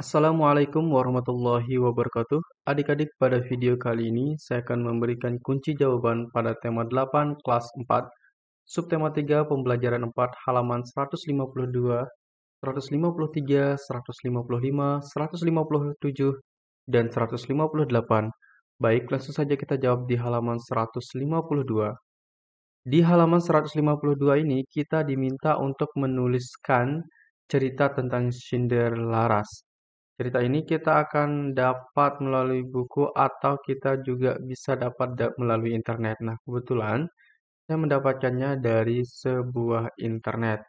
Assalamualaikum warahmatullahi wabarakatuh. Adik-adik, pada video kali ini saya akan memberikan kunci jawaban pada tema 8 kelas 4, subtema 3 pembelajaran 4 halaman 152, 153, 155, 157, dan 158. Baik, langsung saja kita jawab di halaman 152. Di halaman 152 ini kita diminta untuk menuliskan cerita tentang Cinderella. Cerita ini kita akan dapat melalui buku atau kita juga bisa dapat melalui internet. Nah, kebetulan saya mendapatkannya dari sebuah internet.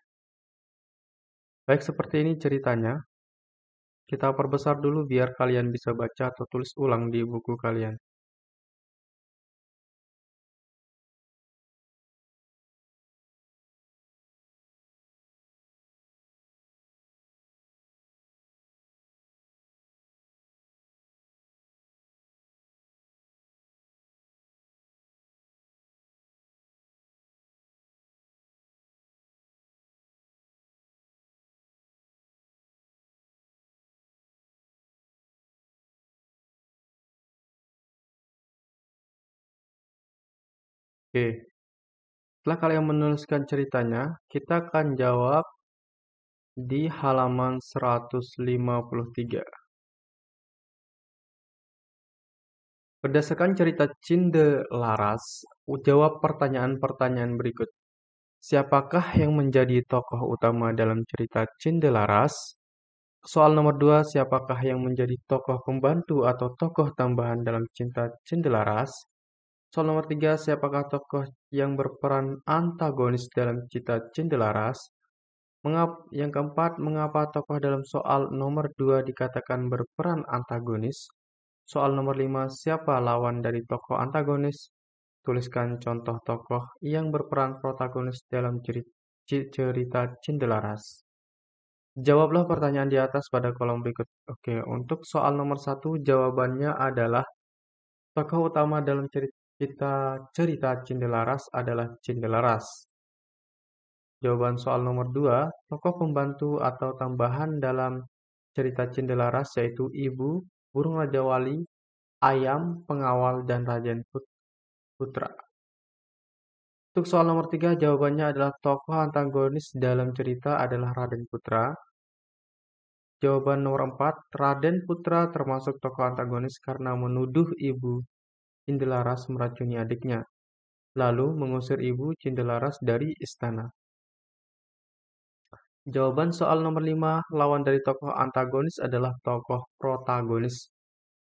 Baik, seperti ini ceritanya. Kita perbesar dulu biar kalian bisa baca atau tulis ulang di buku kalian. Oke, setelah kalian menuliskan ceritanya, kita akan jawab di halaman 153. Berdasarkan cerita Cinderlaras, jawab pertanyaan-pertanyaan berikut. Siapakah yang menjadi tokoh utama dalam cerita Cinderlaras? Soal nomor 2, siapakah yang menjadi tokoh pembantu atau tokoh tambahan dalam cinta Cinderlaras? Soal nomor 3, siapakah tokoh yang berperan antagonis dalam cerita Cinderlaras? Yang keempat, mengapa tokoh dalam soal nomor 2 dikatakan berperan antagonis? Soal nomor 5, siapa lawan dari tokoh antagonis? Tuliskan contoh tokoh yang berperan protagonis dalam cerita Cinderlaras. Jawablah pertanyaan di atas pada kolom berikut. Oke, untuk soal nomor 1, jawabannya adalah tokoh utama dalam cerita Cinderlaras adalah Cinderlaras. Jawaban soal nomor 2, tokoh pembantu atau tambahan dalam cerita Cinderlaras yaitu ibu, burung raja wali, ayam, pengawal, dan Raden Putra. Untuk soal nomor 3, jawabannya adalah tokoh antagonis dalam cerita adalah Raden Putra. Jawaban nomor 4, Raden Putra termasuk tokoh antagonis karena menuduh ibu Cinderlaras meracuni adiknya, lalu mengusir ibu Cinderlaras dari istana. Jawaban soal nomor 5, lawan dari tokoh antagonis adalah tokoh protagonis.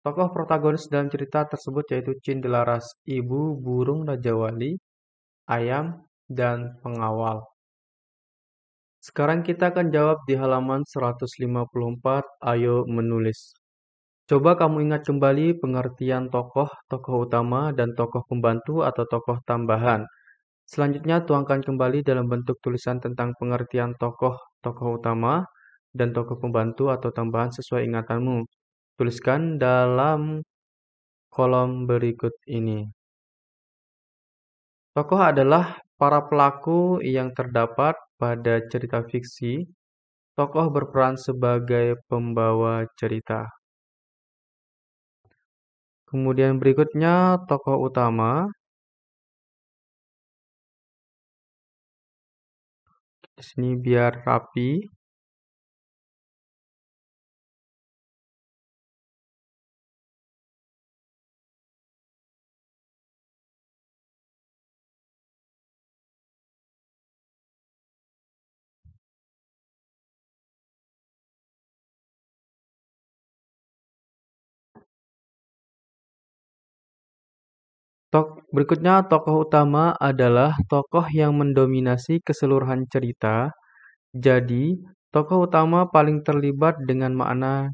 Tokoh protagonis dalam cerita tersebut yaitu Cinderlaras, ibu, burung raja wali, ayam, dan pengawal. Sekarang kita akan jawab di halaman 154, ayo menulis. Coba kamu ingat kembali pengertian tokoh, tokoh utama, dan tokoh pembantu atau tokoh tambahan. Selanjutnya tuangkan kembali dalam bentuk tulisan tentang pengertian tokoh, tokoh utama, dan tokoh pembantu atau tambahan sesuai ingatanmu. Tuliskan dalam kolom berikut ini. Tokoh adalah para pelaku yang terdapat pada cerita fiksi. Tokoh berperan sebagai pembawa cerita. Kemudian berikutnya tokoh utama. Di sini biar rapi. Berikutnya tokoh utama adalah tokoh yang mendominasi keseluruhan cerita. Jadi, tokoh utama paling terlibat dengan makna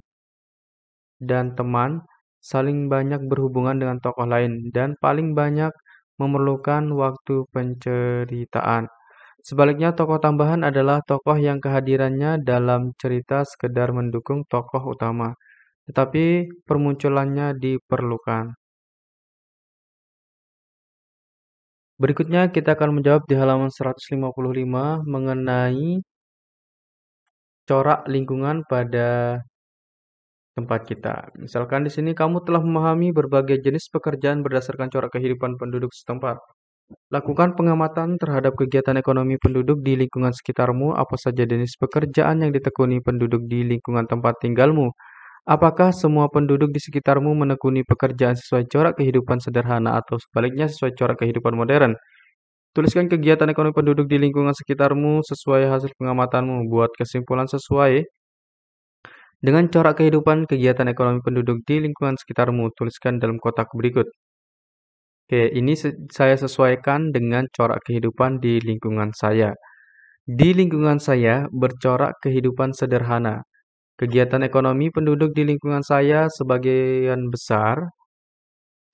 dan teman, saling banyak berhubungan dengan tokoh lain, dan paling banyak memerlukan waktu penceritaan. Sebaliknya, tokoh tambahan adalah tokoh yang kehadirannya dalam cerita sekedar mendukung tokoh utama, tetapi permunculannya diperlukan. Berikutnya kita akan menjawab di halaman 155 mengenai corak lingkungan pada tempat kita. Misalkan di sini kamu telah memahami berbagai jenis pekerjaan berdasarkan corak kehidupan penduduk setempat. Lakukan pengamatan terhadap kegiatan ekonomi penduduk di lingkungan sekitarmu, apa saja jenis pekerjaan yang ditekuni penduduk di lingkungan tempat tinggalmu. Apakah semua penduduk di sekitarmu menekuni pekerjaan sesuai corak kehidupan sederhana atau sebaliknya sesuai corak kehidupan modern? Tuliskan kegiatan ekonomi penduduk di lingkungan sekitarmu sesuai hasil pengamatanmu. Buat kesimpulan sesuai dengan corak kehidupan kegiatan ekonomi penduduk di lingkungan sekitarmu. Tuliskan dalam kotak berikut. Oke, ini saya sesuaikan dengan corak kehidupan di lingkungan saya. Di lingkungan saya bercorak kehidupan sederhana. Kegiatan ekonomi penduduk di lingkungan saya sebagian besar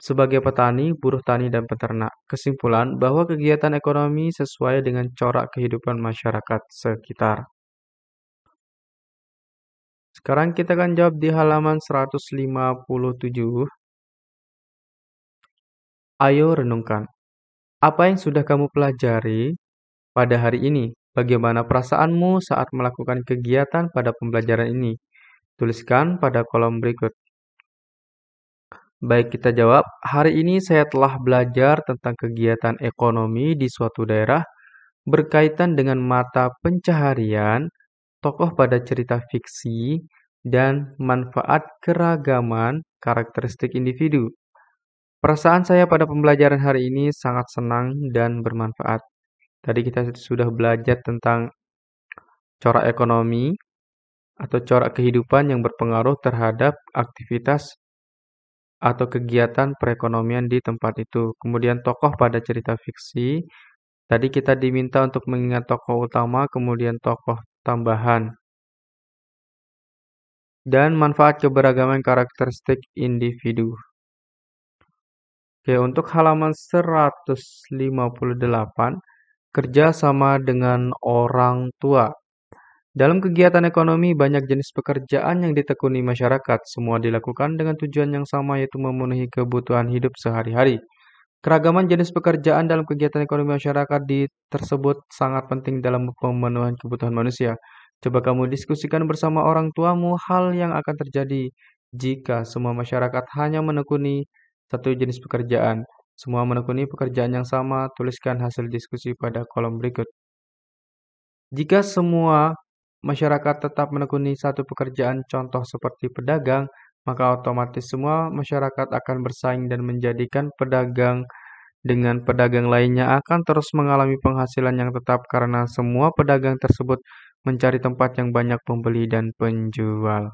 sebagai petani, buruh tani, dan peternak. Kesimpulan bahwa kegiatan ekonomi sesuai dengan corak kehidupan masyarakat sekitar. Sekarang kita akan jawab di halaman 157. Ayo renungkan. Apa yang sudah kamu pelajari pada hari ini? Bagaimana perasaanmu saat melakukan kegiatan pada pembelajaran ini? Tuliskan pada kolom berikut. Baik, kita jawab. Hari ini saya telah belajar tentang kegiatan ekonomi di suatu daerah berkaitan dengan mata pencaharian, tokoh pada cerita fiksi, dan manfaat keragaman karakteristik individu. Perasaan saya pada pembelajaran hari ini sangat senang dan bermanfaat. Tadi kita sudah belajar tentang corak ekonomi atau corak kehidupan yang berpengaruh terhadap aktivitas atau kegiatan perekonomian di tempat itu. Kemudian tokoh pada cerita fiksi. Tadi kita diminta untuk mengingat tokoh utama, kemudian tokoh tambahan. Dan manfaat keberagaman karakteristik individu. Oke, untuk halaman 158, kerja sama dengan orang tua. Dalam kegiatan ekonomi, banyak jenis pekerjaan yang ditekuni masyarakat. Semua dilakukan dengan tujuan yang sama, yaitu memenuhi kebutuhan hidup sehari-hari. Keragaman jenis pekerjaan dalam kegiatan ekonomi masyarakat tersebut sangat penting dalam pemenuhan kebutuhan manusia. Coba kamu diskusikan bersama orang tuamu hal yang akan terjadi jika semua masyarakat hanya menekuni satu jenis pekerjaan. Semua menekuni pekerjaan yang sama, tuliskan hasil diskusi pada kolom berikut. Jika semua masyarakat tetap menekuni satu pekerjaan, contoh seperti pedagang, maka otomatis semua masyarakat akan bersaing dan menjadikan pedagang dengan pedagang lainnya akan terus mengalami penghasilan yang tetap karena semua pedagang tersebut mencari tempat yang banyak pembeli dan penjual.